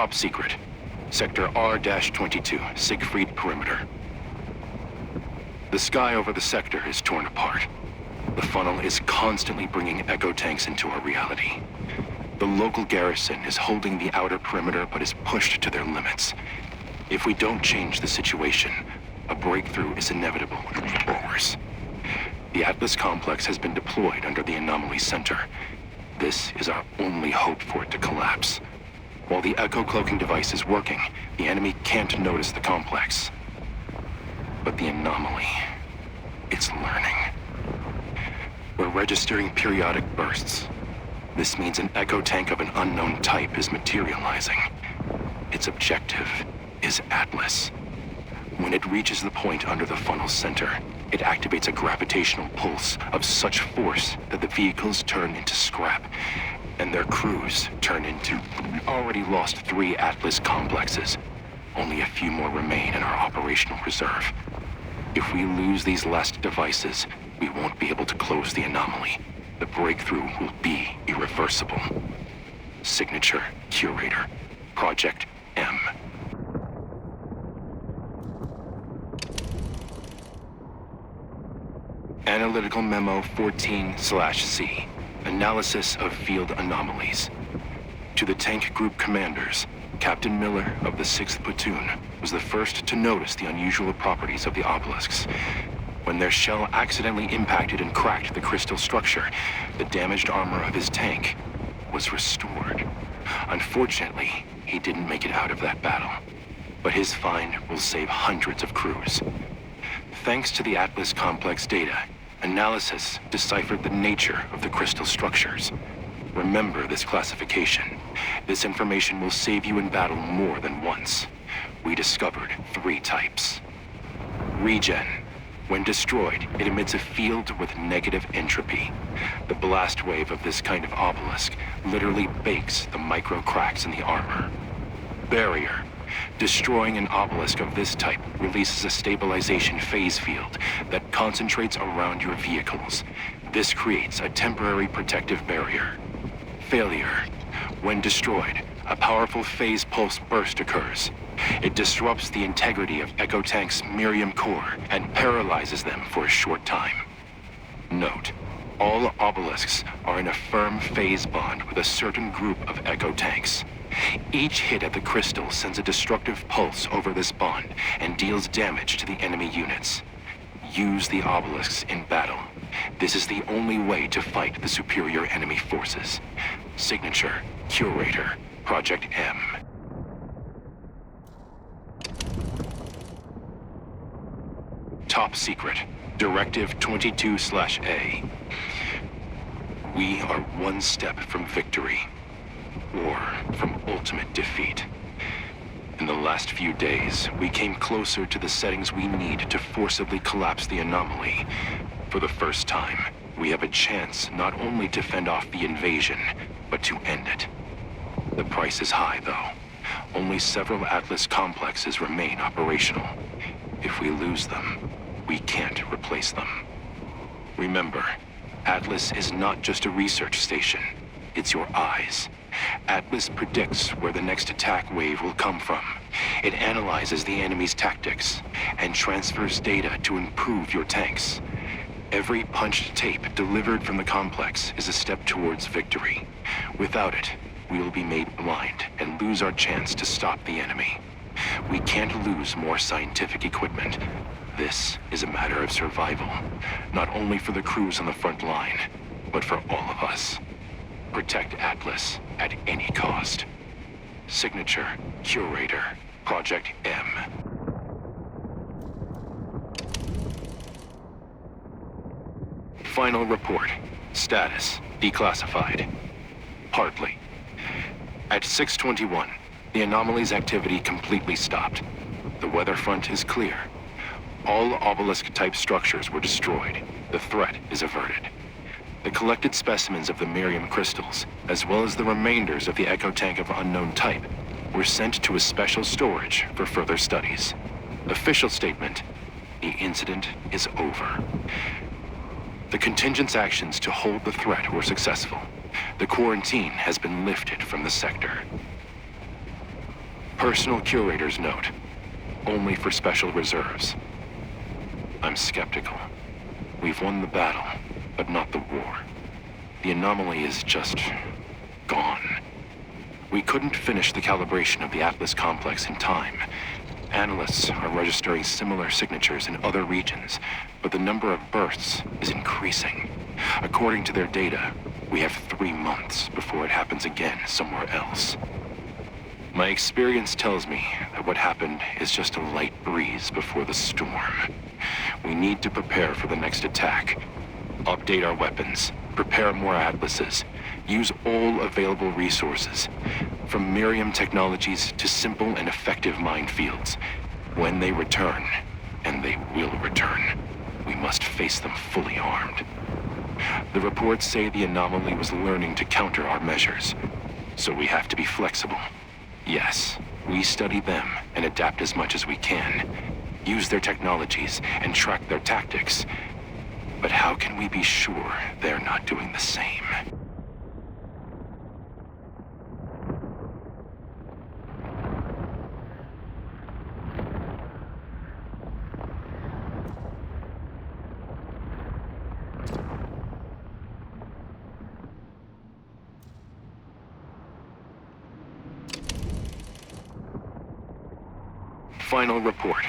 Top secret. Sector R-22, Siegfried Perimeter. The sky over the sector is torn apart. The funnel is constantly bringing echo tanks into our reality. The local garrison is holding the outer perimeter but is pushed to their limits. If we don't change the situation, a breakthrough is inevitable, or worse. The Atlas complex has been deployed under the anomaly center. This is our only hope for it to collapse. While the echo cloaking device is working, the enemy can't notice the complex. But the anomaly, it's learning. We're registering periodic bursts. This means an echo tank of an unknown type is materializing. Its objective is Atlas. When it reaches the point under the funnel's center, it activates a gravitational pulse of such force that the vehicles turn into scrap, and their crews turn into... We've already lost 3 Atlas complexes. Only a few more remain in our operational reserve. If we lose these last devices, we won't be able to close the anomaly. The breakthrough will be irreversible. Signature Curator. Project M. Analytical Memo 14/C. Analysis of Field Anomalies. To the Tank Group Commanders, Captain Miller of the 6th Platoon was the first to notice the unusual properties of the obelisks. When their shell accidentally impacted and cracked the crystal structure, the damaged armor of his tank was restored. Unfortunately, he didn't make it out of that battle. But his find will save hundreds of crews. Thanks to the Atlas complex data, analysis deciphered the nature of the crystal structures. Remember this classification. This information will save you in battle more than once. We discovered 3 types. Regen. When destroyed, it emits a field with negative entropy. The blast wave of this kind of obelisk literally bakes the micro cracks in the armor. Barrier. Destroying an obelisk of this type releases a stabilization phase field that concentrates around your vehicles. This creates a temporary protective barrier. Failure. When destroyed, a powerful phase pulse burst occurs. It disrupts the integrity of Echo Tank's Miriam core and paralyzes them for a short time. Note, all obelisks are in a firm phase bond with a certain group of Echo Tanks. Each hit at the crystal sends a destructive pulse over this bond and deals damage to the enemy units. Use the obelisks in battle. This is the only way to fight the superior enemy forces. Signature, Curator, Project M. Top secret, Directive 22/A. We are one step from victory, or from ultimate defeat. In the last few days, we came closer to the settings we need to forcibly collapse the anomaly. For the first time, we have a chance not only to fend off the invasion, but to end it. The price is high, though. Only several Atlas complexes remain operational. If we lose them, we can't replace them. Remember, Atlas is not just a research station. It's your eyes. Atlas predicts where the next attack wave will come from. It analyzes the enemy's tactics and transfers data to improve your tanks. Every punched tape delivered from the complex is a step towards victory. Without it, we will be made blind and lose our chance to stop the enemy. We can't lose more scientific equipment. This is a matter of survival, not only for the crews on the front line, but for all of us. Protect Atlas at any cost. Signature, Curator, Project M. Final report. Status, declassified. Partly. At 6:21, the anomaly's activity completely stopped. The weather front is clear. All obelisk-type structures were destroyed. The threat is averted. The collected specimens of the Miriam crystals, as well as the remainders of the Echo Tank of unknown type, were sent to a special storage for further studies. Official statement: the incident is over. The contingent's actions to hold the threat were successful. The quarantine has been lifted from the sector. Personal curator's note. Only for special reserves. I'm skeptical. We've won the battle, but not the war. The anomaly is just gone. We couldn't finish the calibration of the Atlas complex in time. Analysts are registering similar signatures in other regions, but the number of bursts is increasing. According to their data, we have 3 months before it happens again somewhere else. My experience tells me that what happened is just a light breeze before the storm. We need to prepare for the next attack. Update our weapons, prepare more atlases, use all available resources, from Miriam technologies to simple and effective minefields. When they return, and they will return, we must face them fully armed. The reports say the anomaly was learning to counter our measures, so we have to be flexible. Yes, we study them and adapt as much as we can, use their technologies and track their tactics. But how can we be sure they're not doing the same? Final report.